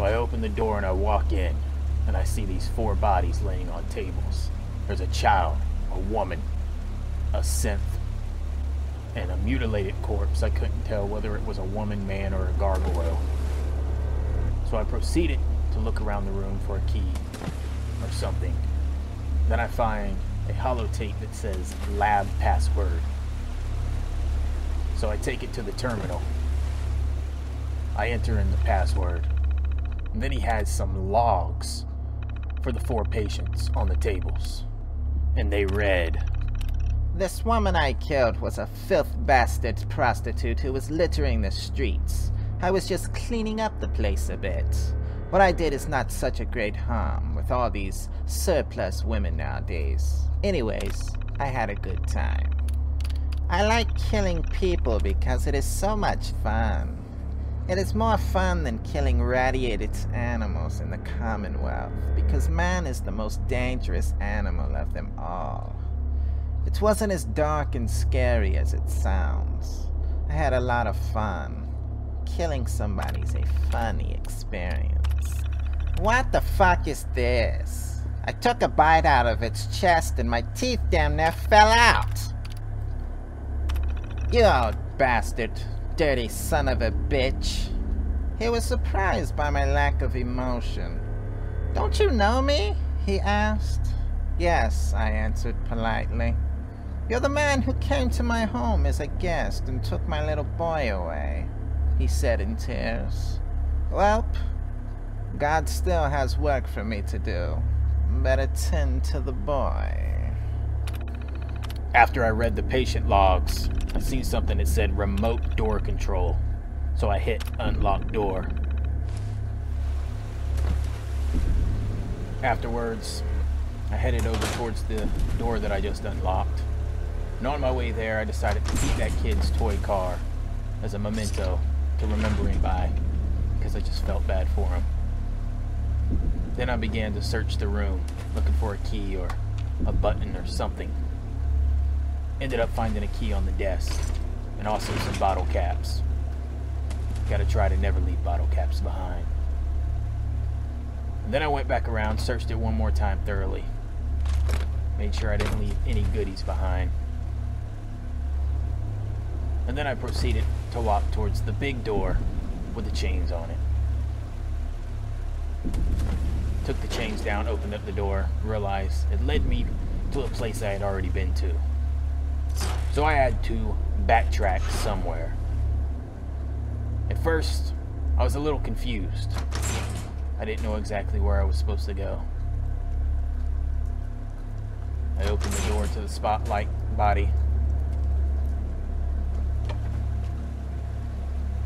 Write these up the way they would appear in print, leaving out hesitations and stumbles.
So I open the door and I walk in, and I see these 4 bodies laying on tables. There's a child, a woman, a synth, and a mutilated corpse. I couldn't tell whether it was a woman, man, or a gargoyle. So I proceeded to look around the room for a key or something. Then I find a holotape that says lab password. So I take it to the terminal. I enter in the password. And then he has some logs for the 4 patients on the tables. And they read, "This woman I killed was a filth bastard prostitute who was littering the streets. I was just cleaning up the place a bit. What I did is not such a great harm with all these surplus women nowadays. Anyways, I had a good time. I like killing people because it is so much fun. It is more fun than killing radiated animals in the Commonwealth, because man is the most dangerous animal of them all. It wasn't as dark and scary as it sounds. I had a lot of fun. Killing somebody's a funny experience." What the fuck is this? I took a bite out of its chest and my teeth damn near fell out. "You old bastard, dirty son of a bitch." He was surprised by my lack of emotion. "Don't you know me?" he asked. "Yes," I answered politely. "You're the man who came to my home as a guest and took my little boy away," he said in tears. "Well, God still has work for me to do. Better tend to the boy." After I read the patient logs, I seen something that said remote door control. So I hit unlock door. Afterwards, I headed over towards the door that I just unlocked. And on my way there, I decided to keep that kid's toy car as a memento to remember him by, because I just felt bad for him. Then I began to search the room, looking for a key or a button or something. Ended up finding a key on the desk, and also some bottle caps. Gotta try to never leave bottle caps behind. And then I went back around, searched it one more time thoroughly. Made sure I didn't leave any goodies behind. And then I proceeded to walk towards the big door with the chains on it. Took the chains down, opened up the door, realized it led me to a place I had already been to. So I had to backtrack somewhere. At first, I was a little confused. I didn't know exactly where I was supposed to go. I opened the door to the spotlight body.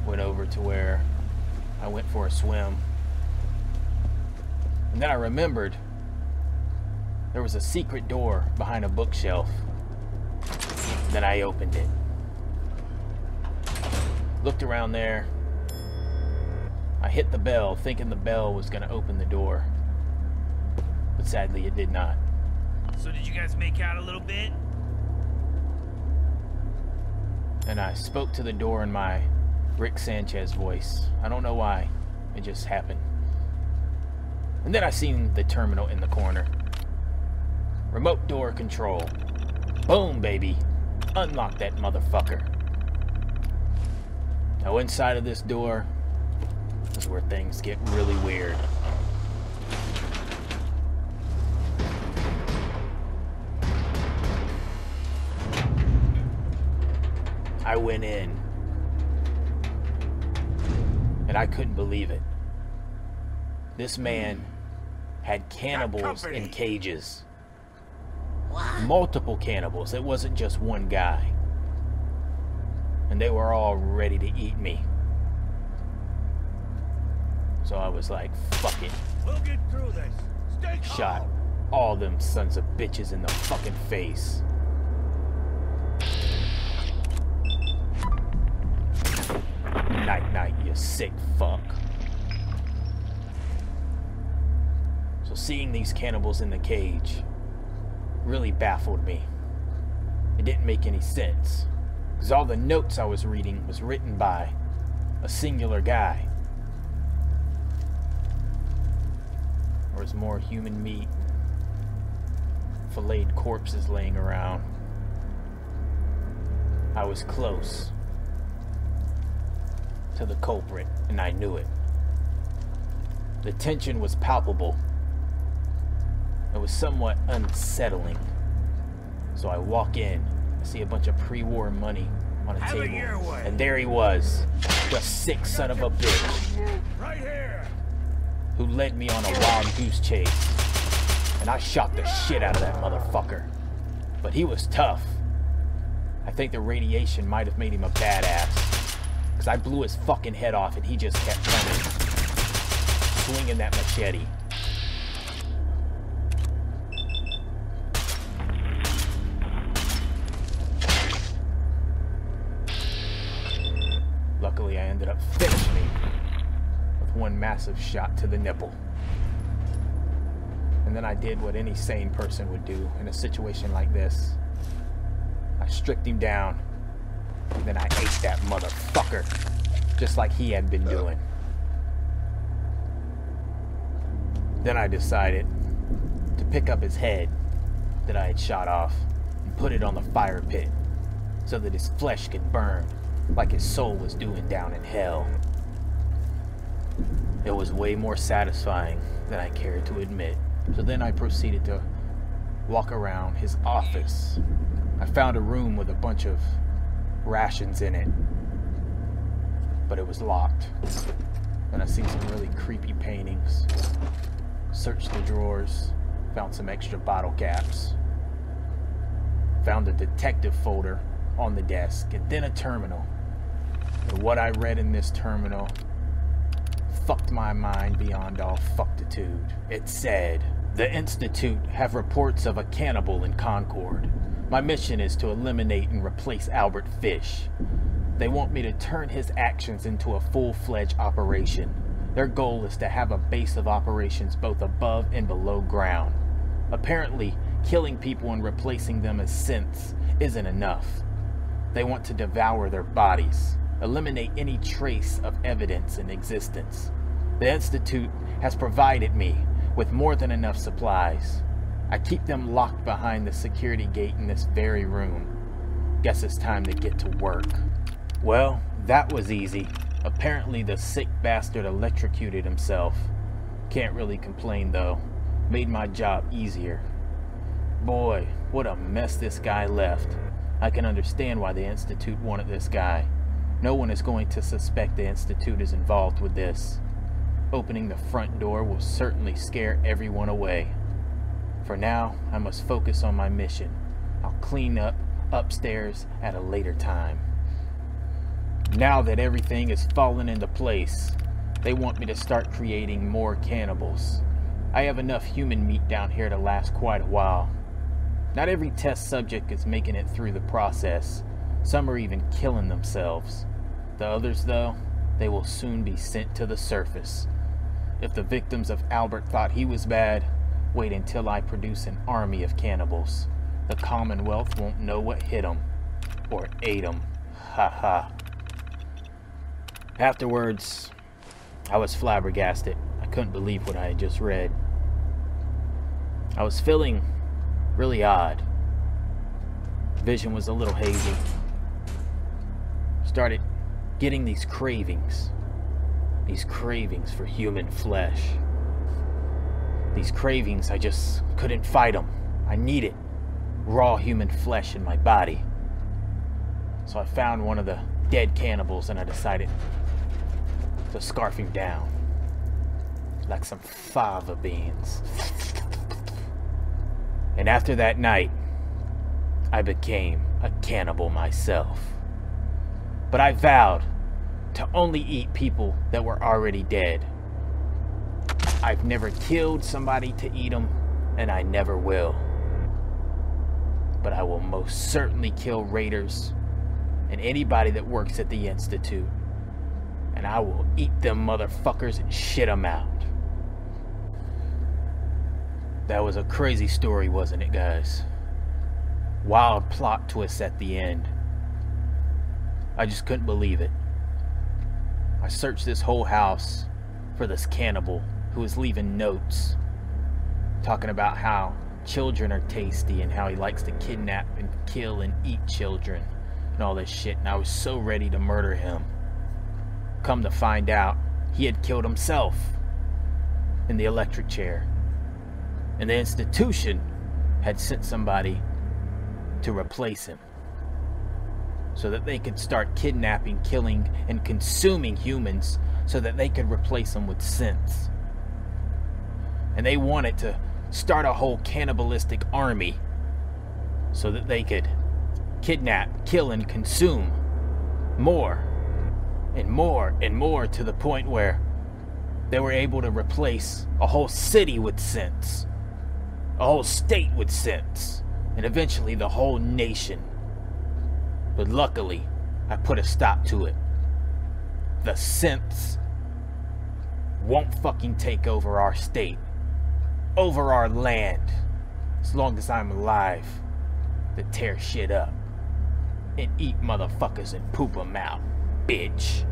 Went over to where I went for a swim. And then I remembered there was a secret door behind a bookshelf. Then I opened it. Looked around there. I hit the bell, thinking the bell was going to open the door. But sadly, it did not. "So did you guys make out a little bit?" And I spoke to the door in my Rick Sanchez voice. I don't know why. It just happened. And then I seen the terminal in the corner. Remote door control. Boom, baby. Unlock that motherfucker. Now inside of this door is where things get really weird. I went in, and I couldn't believe it. This man had cannibals in cages. Multiple cannibals. It wasn't just one guy. And they were all ready to eat me. So I was like, fuck it. We'll get through this. Stay calm. Shot all them sons of bitches in the fucking face. Night night, you sick fuck. So seeing these cannibals in the cage really baffled me. It didn't make any sense, because all the notes I was reading was written by a singular guy. There was more human meat, filleted corpses laying around. I was close to the culprit, and I knew it. The tension was palpable. It was somewhat unsettling. So I walk in, I see a bunch of pre-war money on a Have it table, your way. and there he was, the sick son of a bitch, Right here. who led me on a wild goose chase. And I shot the shit out of that motherfucker. But he was tough. I think the radiation might have made him a badass, because I blew his fucking head off and he just kept coming, swinging that machete. Luckily, I ended up finishing him with one massive shot to the nipple. And then I did what any sane person would do in a situation like this. I stripped him down, and then I ate that motherfucker, just like he had been doing. Then I decided to pick up his head that I had shot off and put it on the fire pit so that his flesh could burn like his soul was doing down in hell. It was way more satisfying than I cared to admit. So then I proceeded to walk around his office. I found a room with a bunch of rations in it, but it was locked. Then I seen some really creepy paintings. Searched the drawers, found some extra bottle caps. Found a detective folder on the desk, and then a terminal. And what I read in this terminal fucked my mind beyond all fucktitude. It said, "The Institute have reports of a cannibal in Concord. My mission is to eliminate and replace Albert Fish. They want me to turn his actions into a full-fledged operation. Their goal is to have a base of operations both above and below ground. Apparently, killing people and replacing them as synths isn't enough. They want to devour their bodies, eliminate any trace of evidence in existence. The Institute has provided me with more than enough supplies. I keep them locked behind the security gate in this very room. Guess it's time to get to work." Well, that was easy. Apparently the sick bastard electrocuted himself. Can't really complain though. Made my job easier. Boy, what a mess this guy left. I can understand why the Institute wanted this guy. No one is going to suspect the Institute is involved with this. Opening the front door will certainly scare everyone away. For now, I must focus on my mission. I'll clean up upstairs at a later time. Now that everything is fallen into place, they want me to start creating more cannibals. I have enough human meat down here to last quite a while. Not every test subject is making it through the process. Some are even killing themselves. The others, though, they will soon be sent to the surface. If the victims of Albert thought he was bad, wait until I produce an army of cannibals. The Commonwealth won't know what hit them, or ate them. Ha ha. Afterwards, I was flabbergasted. I couldn't believe what I had just read. I was feeling really odd. Vision was a little hazy. Started getting these cravings for human flesh. These cravings, I just couldn't fight them. I needed raw human flesh in my body. So I found one of the dead cannibals and I decided to scarf him down like some fava beans. And after that night, I became a cannibal myself. But I vowed to only eat people that were already dead. I've never killed somebody to eat them, and I never will. But I will most certainly kill raiders and anybody that works at the Institute. And I will eat them motherfuckers and shit them out. That was a crazy story, wasn't it, guys? Wild plot twists at the end. I just couldn't believe it. I searched this whole house for this cannibal who was leaving notes talking about how children are tasty and how he likes to kidnap and kill and eat children and all this shit, and I was so ready to murder him. Come to find out, he had killed himself in the electric chair, and the institution had sent somebody to replace him so that they could start kidnapping, killing, and consuming humans so that they could replace them with synths. And they wanted to start a whole cannibalistic army so that they could kidnap, kill, and consume more and more and more, to the point where they were able to replace a whole city with synths, a whole state with synths, and eventually the whole nation. But luckily, I put a stop to it. The synths won't fucking take over our state, over our land, as long as I'm alive, to tear shit up and eat motherfuckers and poop them out, bitch.